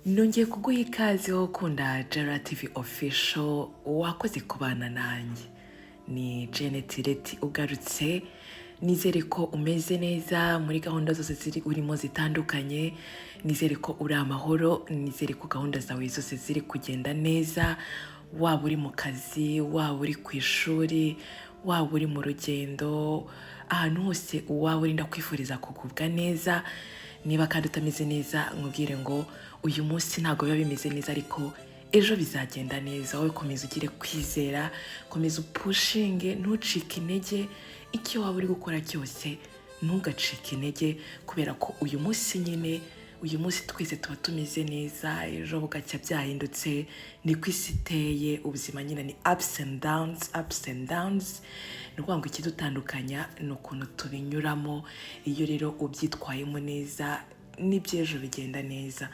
Nongeye kuguha ikaze wo kunda Jara TV Official wakoze kubana nanjye. Ni Janet Leti ugarutse, nizere ko umeze neza muri gahunda zose ziri urimo zitandukanye, nizere ko uri amahoro, nizere ko gahunda zawe zose ziri kugenda neza, waba uri mu kazi, waba uri ku ishuri, waba uri mu rugendo, ahantu hose waba uri ndakwifuriza kugubwa neza. Niba kandi utameze neza nkubwire ngo uyu munsi ntabwo biba bimeze neza ariko ejo bizagenda neza. Wowe komeza ugire kwizera, komeza upushinge, ntucike intege, icyo waba uri gukora cyose ntugacike intege, kubera ko uyu munsi twese tuba tumeze neza, ejo bugacya byahindutse. Ni ku isi iteye, ubuzima nyine ni ups and downs. Ni ukuvuga ngo ikidutandukanya ni ukuntu tubinyuramo. Iyo rero ubyitwayemo neza n'iby'ejo bigenda neza.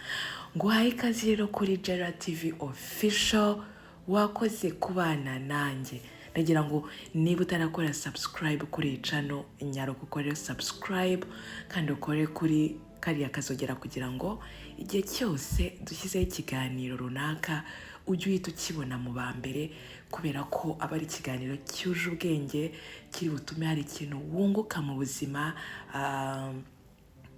Nguhaye ikaze rero kuri Jara TV Official, wakoze kubana nanjye. Ndagira ngo niba utarakora subscribe kuri iyi channel, nyaruka ukore subscribe kandi ukore kuri kariya kazogera kugira ngo igihe cyose dushyizeho ikiganiro runaka ujye uhita ukibona mu ba mbere, kubera ko aba ari ikiganiro cyuje ubwenge kiri butume hari ikintu wunguka mu buzima.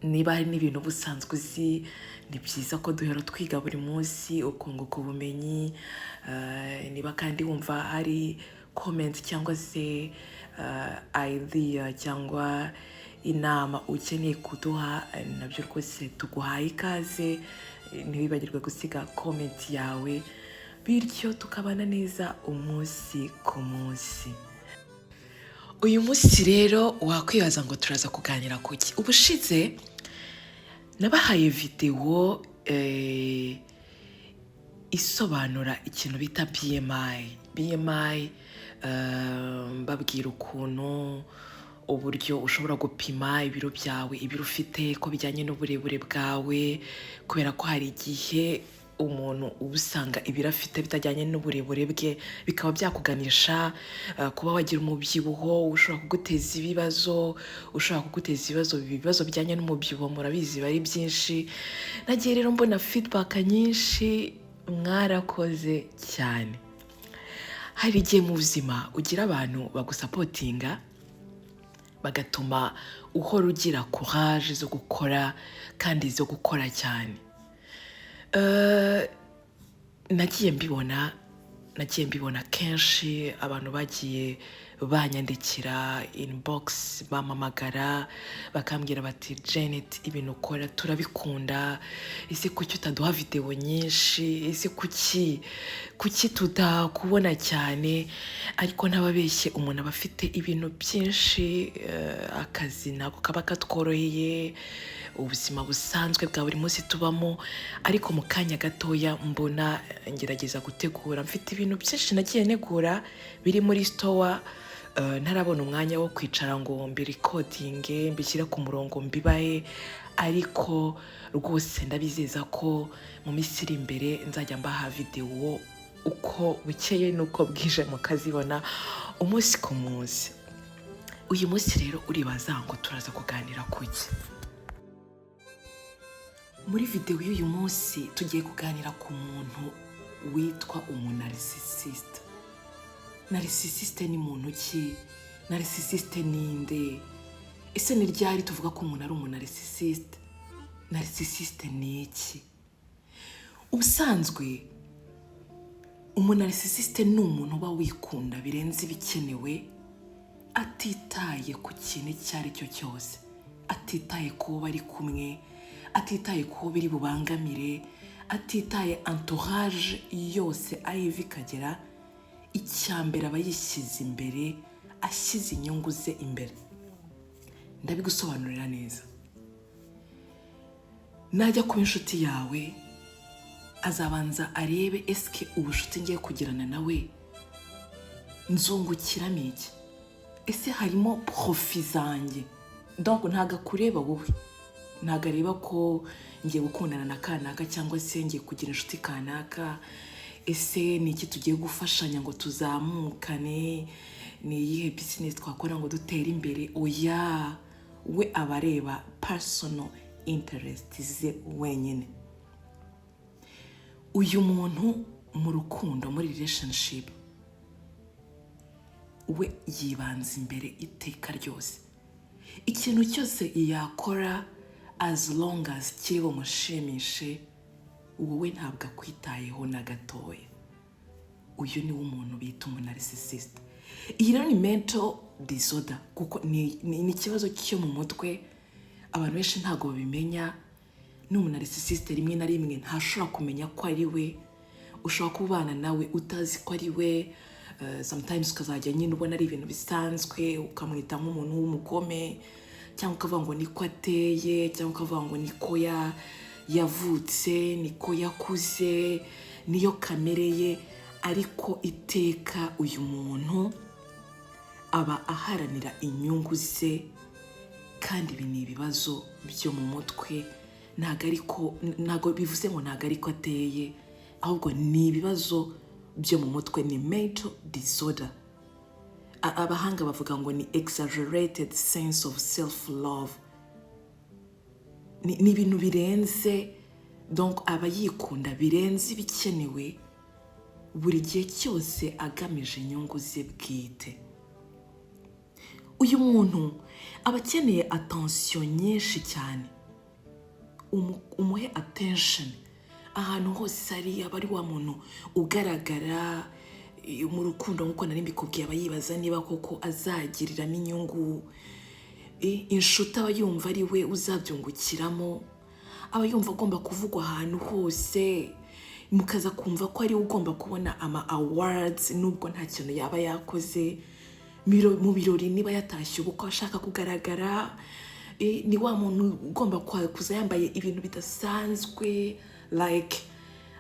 Niba hari n'ibintu busanzwe uzi, ni byiza ko duhora twiga buri munsi ukunguka ubumenyi. Niba kandi wumva hari comment cyangwa se idea cyangwa inama ukeneye kuduha, nabyo rwose tuguhaye ikaze. Ntiwibagirwe gusiga comment yawe, bityo tukabana neza umunsi ku munsi. Uyu munsi rero wakwibaza ngo turaza kuganira kuki. Ubushize nabahaye video isobanura ikintu bita BMI, mbabwira ukuntu uburyo ushobora gupima ibiro byawe, ibiro ufite ko bijyanye n'uburebure bwawe, kubera ko hari igihe umuntu ubusanga ibiro afite bitajyanye n'uburebure bwe, bikaba byakuganisha kuba wagira umubyibuho ushobora kuguteza ibibazo, ibibazo bijyanye n'umubyibuho murabizi bari byinshi. Nagiye rero mbona feedback nyinshi, mwarakoze cyane. Hari igihe mu buzima ugira abantu bagusapotinga bagatuma uhora ugira courage zo gukora kandi zo gukora cyane. Nagiye mbibona kenshi, abantu bagiye banyandikira inbox, bamamagara bakambwira bati Janet, ibintu ukora turabikunda, ese kuki utaduha video nyinshi, ese kuki tutakubona cyane. Ariko ntababeshye, umuntu aba afite ibintu byinshi, akazi nako kaba katworoheye, ubuzima busanzwe bwa buri munsi tubamo, ariko mu kanya gatoya mbona ngerageza gutegura, mfite ibintu byinshi nagiye negura biri muri store, ntarabona umwanya wo kwicara ngo mbirikodinge mbishyire ku murongo mbibahe. Ariko rwose ndabizeza ko mu minsi iri imbere nzajya mbaha video uko bukeye n'uko bwije mukazibona umunsi ku munsi. Uyu munsi rero uribaza ngo turaza kuganira kuki. Muri video y'uyu munsi tugiye kuganira ku muntu witwa umunarcissiste. Narcissiste ni muntu ki? Narcissiste ninde? Ese ni ryari tuvuga ko umuntu ari umunarcissiste? Narcissiste ni iki? Ubusanzwe umunarcissiste ni umuntu uba wikunda birenze ibikenewe, atitaye ku kintu icyo ari cyo cyose, atitaye ku bo bari kumwe, atitaye ku bo biri bubangamire, atitaye entourage yose ayiva ikagera. Icyambere aba yishyize imbere, ashyize inyungu ze imbere. Ndabigusobanurira neza. Najya kuba inshuti yawe, azabanza arebe eske ubushuti ngiye kugirana nawe nzungukiramo iki, ese harimo profit zanjye. Donc ntago akureba wowe, ntago areba ko ngiye gukundana na kanaka cyangwa se ngiye kugira inshuti kanaka, ese ni iki tugiye gufashanya ngo tuzamukane, ni iyihe business twakora ngo dutere imbere. Oya, we abareba personal interest ze wenyine. uyu muntu mu rukundo, muri relationship, we yibanza imbere iteka ryose. Ikintu cyose yakora as long as kiri bumushimishe, wowe ntabwo akwitayeho na gatoya. Uyu ni umuntu bita umunarcissist. Iyi rero ni mental disorder, kuko ni ikibazo cyo mu mutwe. Abantu benshi ntabwo babimenya. Ni umunarcissist rimwe na rimwe ntashobora kumenya ko ari we. Ushobora kubana nawe utazi ko ari we. Sometimes ukazajya nyine ubona ari ibintu bisanzwe, ukamwita nk'umuntu w'umugome, cyangwa ukavuga ngo niko ateye, cyangwa ukavuga ngo niko yavutse, niko yakuze, niyo kamere ye. Ariko iteka uyu muntu aba aharanira inyungu ze, kandi ibi ni ibibazo byo mu mutwe. Ntago bivuze ngo ntago ariko ateye, ahubwo ni ibibazo byo mu mutwe, ni mental disorder. Abahanga bavuga ngo ni exaggerated sense of self-love. Ni ibintu birenze, donc aba yikunda birenze ibikenewe, buri gihe cyose agamije inyungu ze bwite. Uyu muntu aba akeneye attention nyinshi cyane. Umuhe attention ahantu hose ari. Aba ari wa muntu ugaragara mu rukundo, nk'uko nari mbikubwiye. Aba yibaza niba koko azagiriramo inyungu. Inshuti aba yumva ari we uzabyungukiramo. Aba yumva agomba kuvugwa ahantu hose, mukaza kumva ko ari we ugomba kubona ama awards nubwo nta kintu yaba yakoze. Mu birori niba yatashye ubukwe ashaka kugaragara, ni wa muntu ugomba kuza yambaye ibintu bidasanzwe, like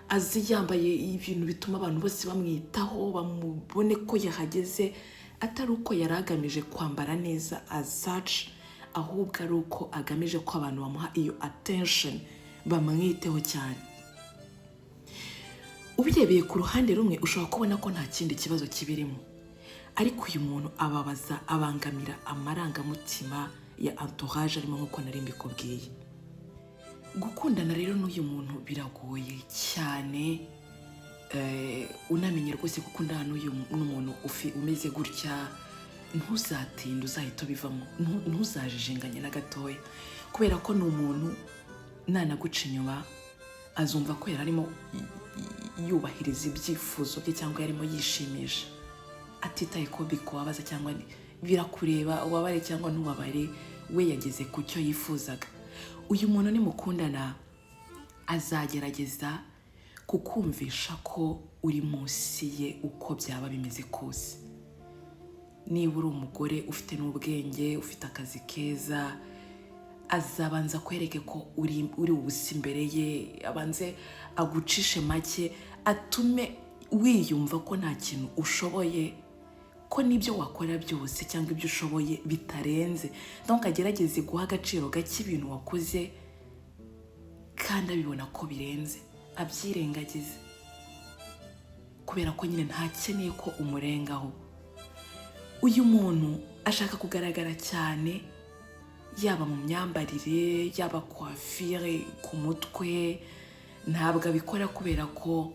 azi yambaye ibintu bituma abantu bose bamwitaho, bamubone ko yahageze, atari uko yari agamije kwambara neza as such, ahubwo ari uko agamije ko abantu bamuha iyo attention, bamwiteho cyane. Ubirebeye ku ruhande rumwe ushobora kubona ko nta kindi kibazo kibirimo, ariko uyu muntu abangamira amarangamutima ya entourage arimo, nk'uko nari mbikubwiye. Gukundana rero n'uyu muntu biragoye cyane. Unamenye rwose gukundana n'umuntu umeze gutya, ntuzatinde, uzahita ubivamo, ntuzajijinganye na gatoya, kubera ko ni umuntu nanaguca inyuma azumva ko yari arimo yubahiriza ibyifuzo bye, cyangwa yarimo yishimisha, atitaye ko bikubabaza cyangwa birakureba, ubabare cyangwa ntubabare, we yageze ku cyo yifuzaga. Uyu muntu nimukundana azagerageza kukumvisha ko uri munsi ye uko byaba bimeze kose. Niba uri umugore ufite n'ubwenge, ufite akazi keza, azabanza kwereke ko uri ubusa imbere ye, abanze agucishe make, atume wiyumva ko nta kintu ushoboye, ko n'ibyo wakora byose cyangwa ibyo ushoboye bitarenze. Donc agerageze guha agaciro gake ibintu wakoze, kandi abibona ko birenze, abyirengagize, kubera ko nyine ntakeneye ko umurengaho. Uyu muntu ashaka kugaragara cyane, yaba mu myambarire, yaba coiffure, ku mutwe. Ntabwo abikora kubera ko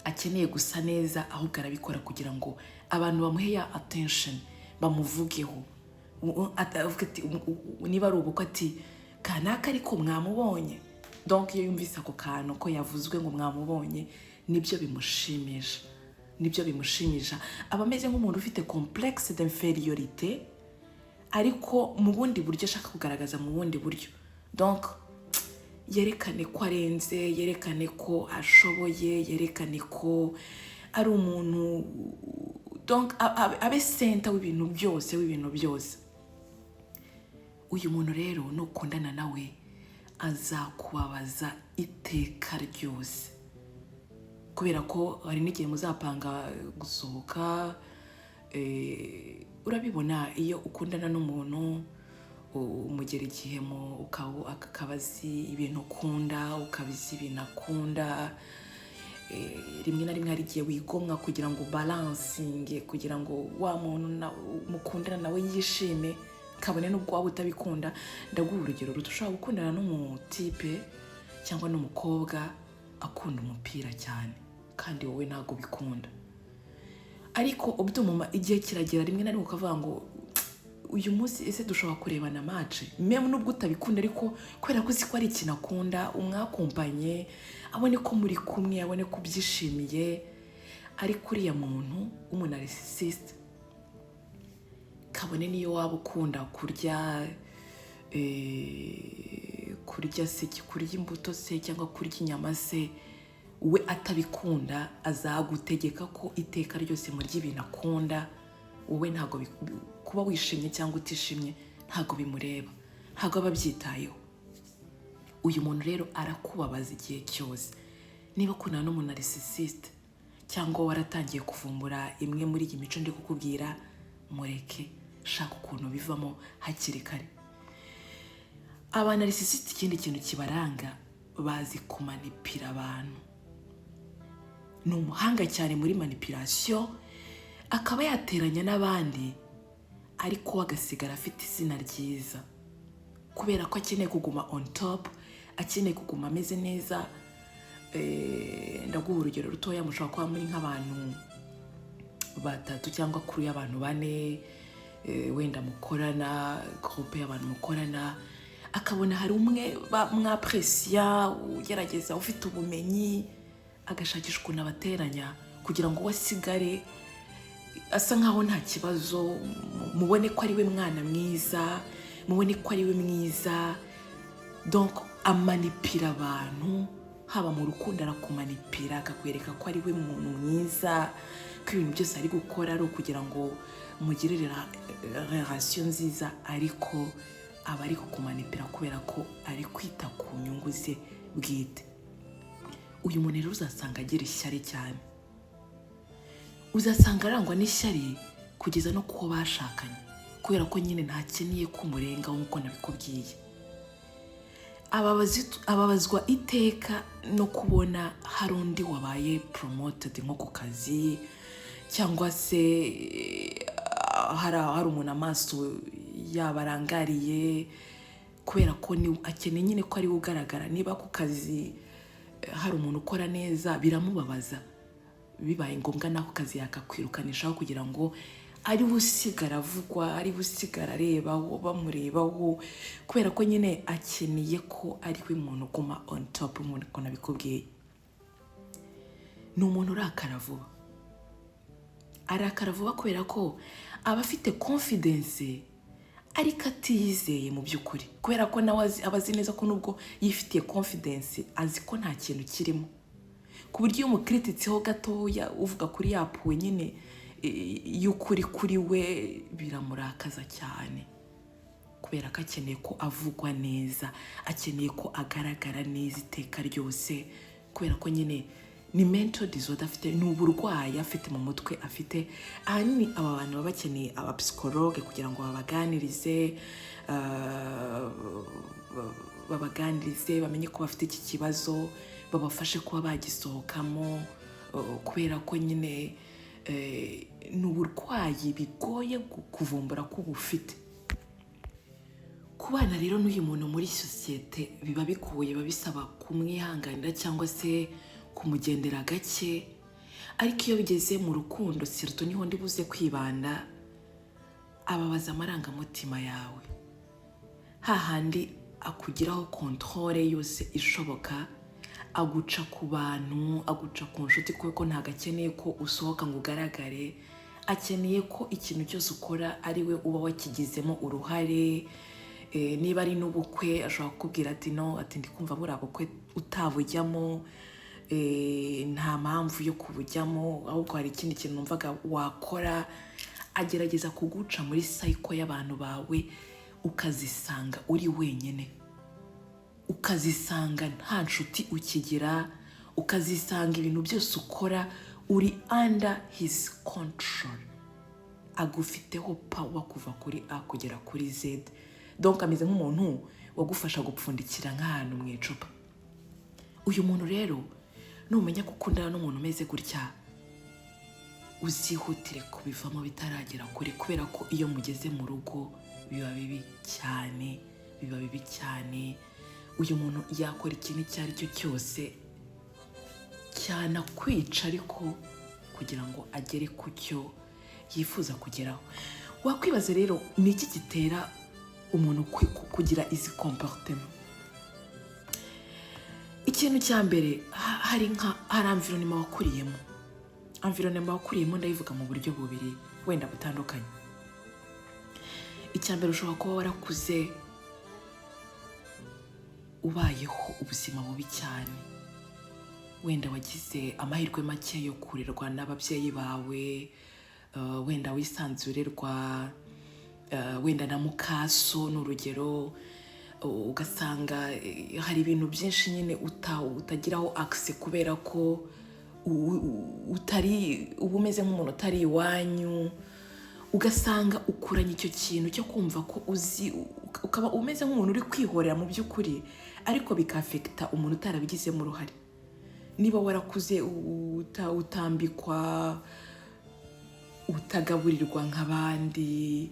akeneye gusa neza, ahubwo arabikora kugira ngo abantu bamuhe ya attention, bamuvugeho. Avuga ati, niba ari ubukwe ati kanaka ariko mwamubonye. Donc iyo yumvise ako kantu ko yavuzwe ngo mwamubonye, nibyo bimushimisha. Aba ameze nk'umuntu ufite complexe d'infériorité, ariko mu bundi buryo ashaka kugaragaza mu bundi buryo. Donc yerekane ko arenze, yerekane ko ashoboye, yerekane ko ari umuntu, donc abe center w'ibintu byose. Uyu muntu rero nukundana nawe azakubabaza iteka ryose, kubera ko hari n'igihe muzapanga gusohoka. Urabibona iyo ukundana n'umuntu umugera igihe akabazi ibintu ukunda, ukabizi ibintu akunda. Rimwe na rimwe hari igihe wigomwa kugira ngo balansinge, kugira ngo wa muntu mukundana nawe yishime, kabone n'ubwo waba utabikunda. Ndaguha urugero, ushobora gukundana n'umutipe cyangwa n'umukobwa, akunda umupira cyane kandi wowe ntabwo bikunda, ariko ubyumuma igihe kiragera rimwe na rimwe ukavuga ngo uyu munsi ese dushobora kurebana match meme nubwo utabikunda, ariko kubera ko uzi ko ari ikintu akunda, umwakumpanye, abone ko muri kumwe, abone ko byishimiye. Ariko uriya muntu w'umunarcissiste kabone niyo waba ukunda kurya se, kurya imbuto se cyangwa kurya inyama se, we atabikunda azagutegeka ko iteka ryose murya ibintu akunda. Wowe ntabwo kuba wishimye cyangwa utishimye ntabwo bimureba, ntabwo aba abyitayeho. Uyu muntu rero arakubabaza igihe cyose. Niba ukundana n'umunarcissiste cyangwa waratangiye kuvumbura imwe muri iyi mico ndi kukubwira, mureke, shaka ukuntu bivamo hakiri kare. Abanarcissiste ikindi kintu kibaranga, bazi kumanipira abantu. Ni umuhanga cyane muri manipulation, akaba yateranya n'abandi ariko agasigara afite izina ryiza, kubera ko akeneye kuguma on top, akeneye kuguma ameze neza. Ndaguha urugero rutoya, mushobora kuba muri nk'abantu 3 cyangwa kuri y'abantu 4, wenda mukorana, groupe y'abantu mukorana, akabona hari umwe mwapreciya, ugerageza, ufite ubumenyi, agashakisha ukuntu abateranya kugira ngo wasigare asa nkaho nta kibazo, mubone ko ari we mwana mwiza, mubone ko ari we mwiza. Donc amanipira abantu, haba mu rukundo arakumanipira, akakwereka ko ari we muntu mwiza, ko ibintu byose ari gukora ari ukugira ngo mugirire relation nziza, ariko aba ari kukumanipira kubera ko ari kwita ku nyungu ze bwite. Uyu muntu rero uzasanga agira ishyari cyane, uzasanga arangwa n'ishyari kugeza no kuko bashakanye, kubera ko nyine ntakeneye kumurenga nk'uko nabikubwiye. Ababazwa iteka no kubona hari undi wabaye promoted nko ku kazi, cyangwa se hari umuntu amaso yabarangariye, kubera ko akeneye nyine ko ari ugaragara. Niba ku kazi hari umuntu ukora neza, biramubabaza, bibaye ngombwa nako kazi yakakwirukanishaho kugira ngo ari busigara avugwa, ari busigara arebaho, bamurebaho, kubera ko nyine akeneye ko ari we muntu uguma on top. Umuntu ko nabikubwiye, ni umuntu urakara vuba kubera ko aba afite confidence ariko atiyizeye mu by'ukuri, kubera ko nawe abazi neza ko nubwo yifitiye confidence azi ko nta kintu kirimo, ku buryo iyo umukrititseho gatoya uvuga kuri yapuwe nyine y'ukuri kuri we biramurakaza cyane, kubera ko akeneye ko avugwa neza, akeneye ko agaragara neza iteka ryose, kubera ko nyine ni mental disorder afite, ni uburwayi afite mu mutwe afite. Ahanini aba bantu baba bakeneye abapsikologe kugira ngo babaganirize, bamenye ko bafite iki kibazo, babafashe kuba bagisohokamo, kubera ko nyine ni uburwayi bigoye kuvumbura ko bufite. Kubana rero n'uyu muntu muri sosiyete biba bigoye, biba bisaba kumwihanganira cyangwa se kumugendera gake, ariko iyo bigeze mu rukundo sirto niho ndi buze kwibanda, ababaza amarangamutima yawe, hahandi akugiraho controle yose ishoboka, aguca ku bantu, aguca ku nshuti, kuko ntago akeneye ko usohoka ngo ugaragare, akeneye ko ikintu cyose ukora ari we uba wakigizemo uruhare. Niba ari n'ubukwe ashobora kukubwira ati no, ati ndi kumva buriya bukwe utabujyamo, nta mpamvu yo kubujyamo, ahubwo hari ikindi kintu numvaga wakora. Agerageza kuguca muri cycle y'abantu bawe, ukazisanga uri wenyine, ukazisanga nta nshuti ukigira, ukazisanga ibintu byose ukora uri under his control. Agufiteho power kuva kuri A kugera kuri Z. Donc ameze nk'umuntu wagufasha gupfundikira nk'ahantu mu icupa. Uyu muntu rero numenya gukundana n'umuntu umeze gutya, uzihutire kubivamo bitaragera kure, kubera ko iyo mugeze mu rugo biba bibi cyane. Uyu muntu yakora ikintu icyo ari cyo cyose cyane kwica ariko kugira ngo agere ku cyo yifuza kugeraho. Wakwibaza rero ni iki gitera umuntu kugira izi comportement? Ikintu cya mbere hari environnement wakuriyemo. Environnement wakuriyemo ndayivuga mu buryo bubiri wenda butandukanye. Icya mbere ushobora kuba warakuze ubayeho ubuzima bubi cyane, wenda wagize amahirwe make yo kurerwa n'ababyeyi bawe, wenda wisanzurerwa wenda na mukaso n'urugero, ugasanga hari ibintu byinshi nyine utagiraho access kubera ko utari umeze nk'umuntu utari iwanyu, ugasanga ukuranye icyo kintu cyo kumva ko uzi, ukaba umeze nk'umuntu uri kwihorera mu by'ukuri, ariko bikafekta umuntu utarabigizemo uruhare. Niba warakuze utambikwa, utagaburirwa nk'abandi,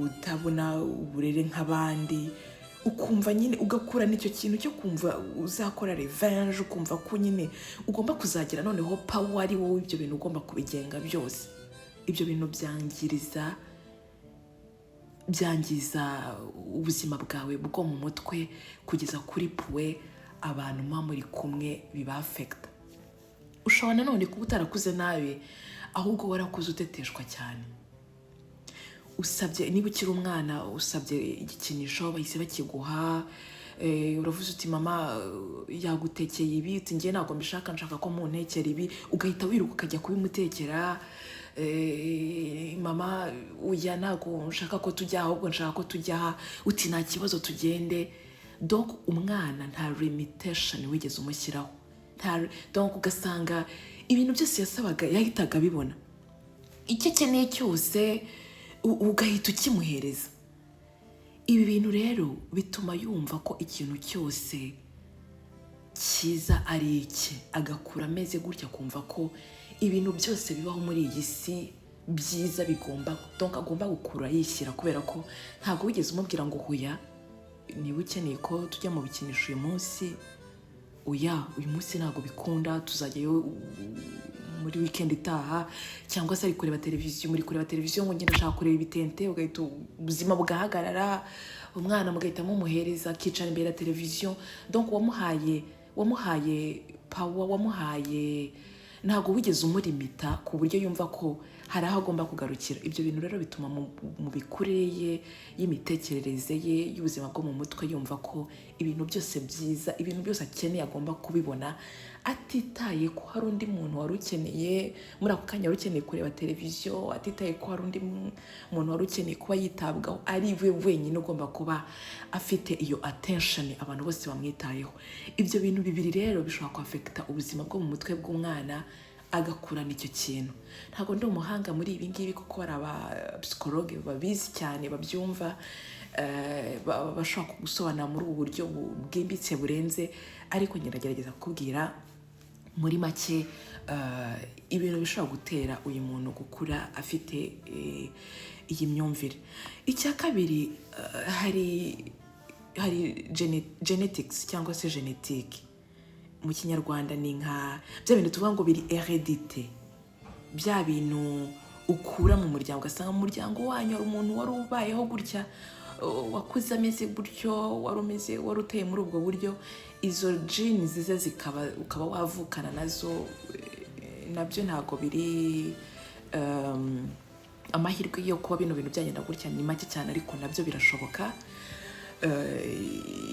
utabona uburere nk'abandi, ukumva nyine ugakura n'icyo kintu cyo kumva uzakora revenge, ukumva ko nyine ugomba kuzagira noneho power ari wowe ibyo bintu ugomba kubigenga byose. Ibyo bintu byangiza ubuzima bwawe bwo mu mutwe kugeza kuri puwe abantu muba muri kumwe biba affecta. Ushobora nanone kuba utarakuze nabi, ahubwo warakuze uteteshwa cyane. Usabye, niba ukiri umwana usabye igikinisho bahise bakiguha, uravuze uti mama yagutekeye ibi, uti njye ntabwo mbishaka, nshaka ko muntekera ibi, ugahita wiruka ukajya kubimutekera. Mama uya ntabwo nshaka ko tujya, ahubwo nshaka ko tujya, uti nta kibazo tugende. Donc umwana nta limitation wigeze umushyiraho. Donc ugasanga ibintu byose yasabaga yahitaga bibona, icyo akeneye cyose ugahita ukimuhereza. Ibi bintu rero bituma yumva ko ikintu cyose cyiza ari iki, agakura ameze gutya, kumva ko ibintu byose bibaho muri iyi si byiza donc agomba gukura yishyira, kubera ko ntabwo wigeze umubwira ngo huya niba ukeneye ko tujya mu bikinisho uyu munsi, uyu munsi ntabwo bikunda, tuzajyayo muri weekend itaha, cyangwa se ari kureba televiziyo, muri kureba televiziyo ngo ngenda ashaka kureba ibitente, ugahita ubuzima bugahagarara, umwana mugahita mumuhereza akicara imbere ya televiziyo. Donc wamuhaye power, wamuhaye, ntabwo wigeze umurimita ku buryo yumva ko hari aho agomba kugarukira. Ibyo bintu rero bituma mu mikurire ye, y'imitekerereze ye, y'ubuzima bwo mu mutwe yumva ko ibintu byose byiza, ibintu byose akeneye agomba kubibona, atitaye ko hari undi muntu wari ukeneye muri ako kanya, wari ukeneye kureba televiziyo, atitaye ko hari undi muntu wari ukeneye kuba yitabwaho, ari we wenyine ugomba kuba afite iyo attention, abantu bose bamwitayeho. Ibyo bintu bibiri rero bishobora kwafekta ubuzima bwo mu mutwe bw'umwana, agakurana icyo kintu. Ntabwo ndi umuhanga muri ibi ngibi kuko hari abapsikologe babizi cyane, babyumva, bashobora kugusobanura muri ubu buryo bwimbitse burenze, ariko ngerageza kukubwira muri make ibintu bishobora gutera uyu muntu gukura afite iyi myumvire. Icya kabiri, hari genetics cyangwa se genetique. Mu kinyarwanda ni nka bya bintu tuvuga ngo biri heredité, bya bintu ukura mu muryango, ugasanga mu muryango wanyu hari umuntu wari ubayeho gutya, wakuze ameze gutyo, wari uteye muri ubwo buryo. Izo genes zize ukaba wavukana nazo, nabyo ntabwo biri amahirwe yo kuba bino bintu byagenda gutya ni make cyane, ariko nabyo birashoboka.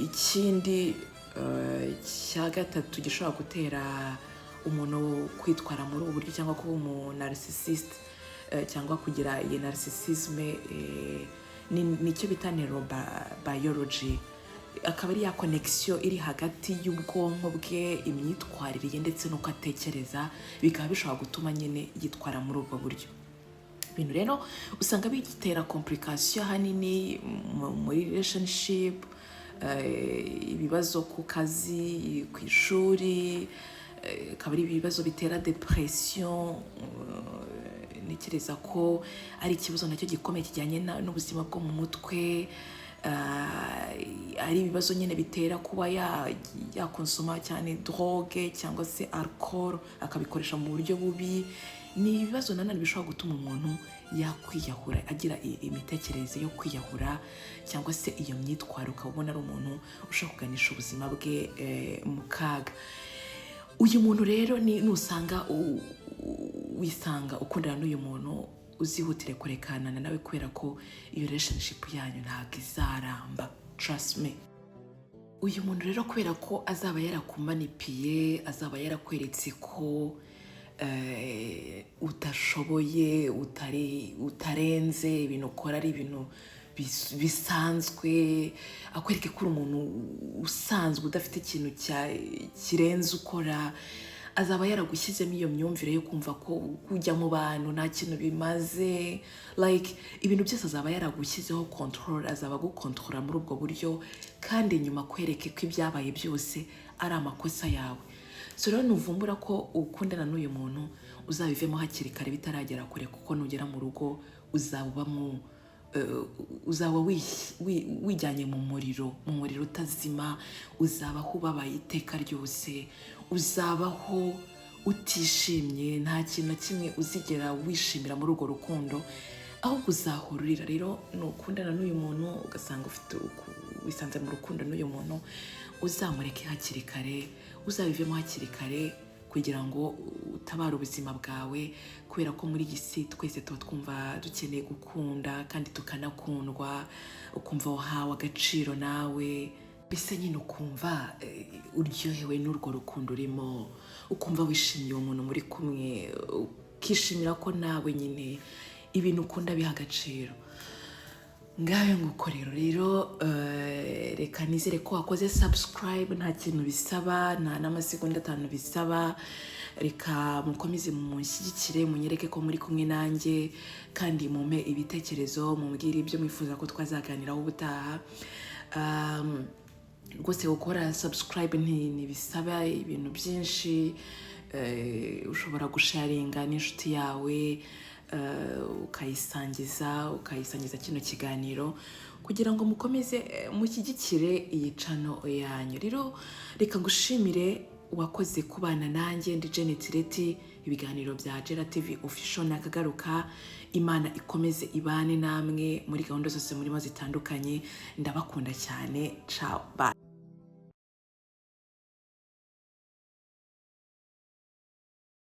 Ikindi cya gatatu gishobora gutera umuntu kwitwara muri ubu buryo cyangwa kuba umu narcissist, cyangwa kugira iyi narcissisme, nicyo bita neurobiology. Akaba ari ya connection iri hagati y'ubwonko bwe, imyitwarire ye ndetse n'uko atekereza, bikaba bishobora gutuma nyine yitwara muri ubwo buryo. Ibintu rero usanga bitera complication hanini muri relationship, ibibazo ku kazi, ku ishuri, akaba ari ibibazo bitera depression. Ntekereza ko ari ikibazo nacyo gikomeye kijyanye n'ubuzima bwo mu mutwe. ari ibibazo nyine bitera kuba yakonsoma cyane droge cyangwa se alcohol akabikoresha mu buryo bubi. Ni ibibazo nanone bishobora gutuma umuntu yakwiyahura, agira imitekerereze yo kwiyahura cyangwa se iyo myitwarire ukabona ari umuntu ushobora kuganisha ubuzima bwe mu kaga. Uyu muntu rero nusanga wisanga ukundana n'uyu muntu, uzihutire kurekanana nawe kubera ko iyo relationship yanyu ntabwo izaramba, trust me. Uyu muntu rero kubera ko azaba yarakumanipiye, azaba yarakweretse ko utashoboye, utarenze, ibintu ukora ari ibintu bisanzwe, akwereke ko uri umuntu usanzwe udafite ikintu kirenze ukora. Azaba yaragushyizemo iyo myumvire yo kumva ko kujya mu bantu nta kintu bimaze, like ibintu byose azaba yaragushyizeho control, azaba agukontorora muri ubwo buryo, kandi nyuma kwereke ko ibyabaye byose ari amakosa yawe. So rero nuvumbura ko ukundana n'uyu muntu, uzabivemo hakiri kare bitaragera kure, kuko nugera mu rugo uzaba wijyanye mu muriro utazima, uzabaho ubabaye iteka ryose, uzabaho utishimye, nta kintu na kimwe uzigera wishimira muri urwo rukundo, ahubwo uzahurira. Rero nukundana n'uyu muntu ugasanga wisanze mu rukundo n'uyu muntu, uzamureke hakiri kare, uzabivemo hakiri kare kugira ngo utabare ubuzima bwawe, kubera ko muri iyi si twese tuba twumva dukeneye gukunda kandi tukanakundwa, ukumva wahawe agaciro nawe, mbese nyine ukumva uryohewe n'urwo rukundo urimo, ukumva wishimiye umuntu muri kumwe, ukishimira ko nawe nyine ibintu ukunda biha agaciro. Ngayo nguko rero reka nizere ko wakoze subscribe, nta kintu bisaba, nta n'amasegonda 5 bisaba. Reka mukomeze munshyigikire, munyereke ko muri kumwe nanjye, kandi mumpe ibitekerezo, mumbwire ibyo mwifuza ko twazaganiraho ubutaha. Rwose gukora subscribe ntibisaba ibintu byinshi, ushobora gusharinga n'inshuti yawe, ukayisangiza kino kiganiro kugira ngo mukomeze mushyigikire iyi channel yanyu. Rero reka ngushimire wakoze kubana nanjye, ndi Janet Leti, ibiganiro bya Jera TV Official nakagaruka. Imana ikomeze ibane namwe muri gahunda zose murimo zitandukanye, ndabakunda cyane, ciao, bye.